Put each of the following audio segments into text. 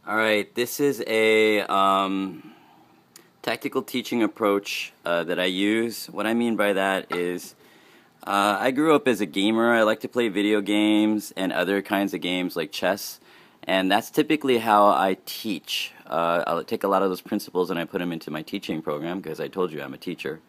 Alright, this is a tactical teaching approach that I use. What I mean by that is I grew up as a gamer. I like to play video games and other kinds of games like chess, and that's typically how I teach. I'll take a lot of those principles and I put them into my teaching program because I told you I'm a teacher.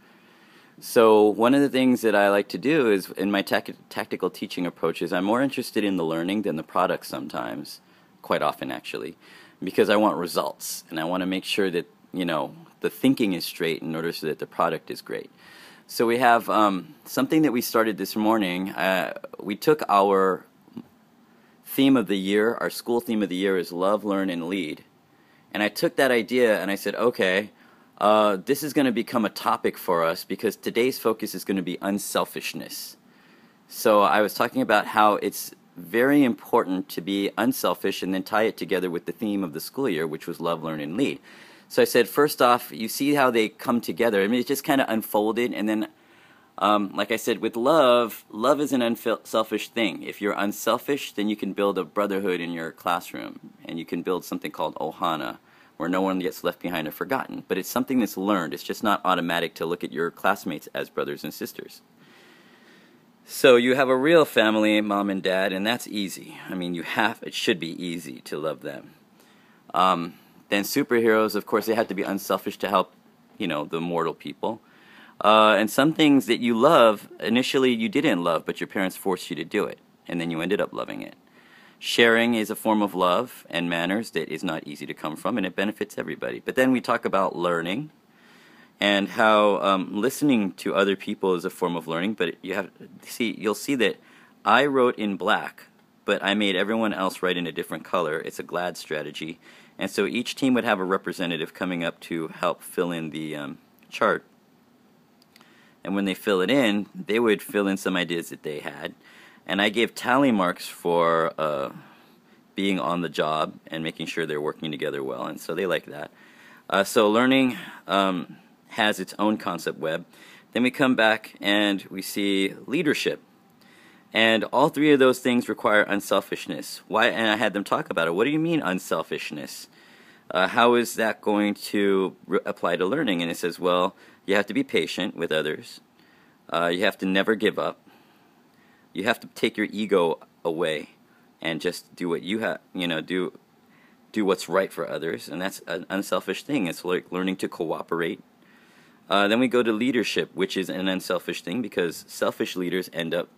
So one of the things that I like to do is in my tactical teaching approaches, I'm more interested in the learning than the product sometimes, quite often actually, because I want results and I want to make sure that, you know, the thinking is straight in order so that the product is great. So we have something that we started this morning. We took our theme of the year, our school theme of the year is Love, Learn, and Lead. And I took that idea and I said, okay, this is going to become a topic for us because today's focus is going to be unselfishness. So I was talking about how it's very important to be unselfish and then tie it together with the theme of the school year, which was Love, Learn, and Lead. So I said, first off, you see how they come together. I mean, it just kind of unfolded, and then, like I said, with love, love is an unselfish thing. If you're unselfish, then you can build a brotherhood in your classroom, and you can build something called ohana, where no one gets left behind or forgotten. But it's something that's learned. It's just not automatic to look at your classmates as brothers and sisters. So you have a real family, mom and dad, and that's easy. I mean, it should be easy to love them. Then superheroes, of course, they have to be unselfish to help, you know, the mortal people. And some things that you love, initially you didn't love, but your parents forced you to do it, and then you ended up loving it. Sharing is a form of love and manners that is not easy to come from, and it benefits everybody. But then we talk about learning and how listening to other people is a form of learning, but you'll see that I wrote in black, but I made everyone else write in a different color. It's a GLAD strategy. And so each team would have a representative coming up to help fill in the chart. And when they fill it in, they would fill in some ideas that they had. And I gave tally marks for being on the job and making sure they're working together well. And so they like that. So learning has its own concept web. Then we come back and we see leadership. And all three of those things require unselfishness. Why? And I had them talk about it. What do you mean unselfishness? How is that going to apply to learning? And it says, well, you have to be patient with others. You have to never give up. You have to take your ego away and just do what you have, do what's right for others. And that's an unselfish thing. It's like learning to cooperate. Then we go to leadership, which is an unselfish thing because selfish leaders end up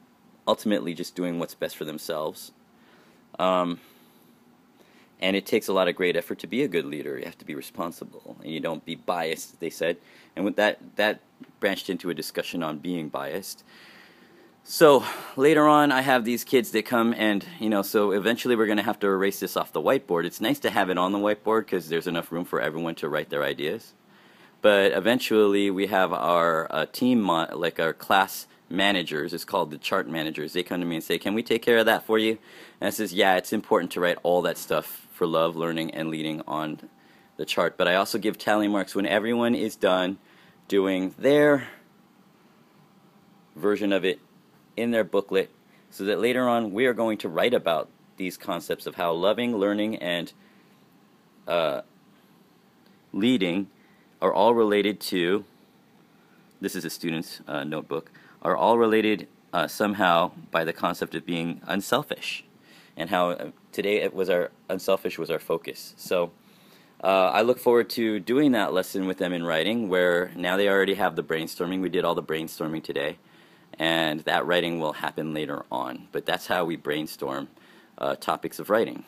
ultimately just doing what's best for themselves. And it takes a lot of great effort to be a good leader. You have to be responsible, and you don't be biased, they said. And with that branched into a discussion on being biased. So later on, I have these kids that come and, so eventually we're going to have to erase this off the whiteboard. It's nice to have it on the whiteboard because there's enough room for everyone to write their ideas. But eventually we have our team, like our class managers, it's called the chart managers. They come to me and say, can we take care of that for you? And I says, yeah, it's important to write all that stuff for love, learning, and leading on the chart. But I also give tally marks when everyone is done doing their version of it in their booklet, so that later on we are going to write about these concepts of how loving, learning, and leading are all related to, this is a student's notebook, are all related somehow by the concept of being unselfish, and how today it was unselfish was our focus. So I look forward to doing that lesson with them in writing, where now they already have the brainstorming. We did all the brainstorming today, and that writing will happen later on. But that's how we brainstorm topics of writing.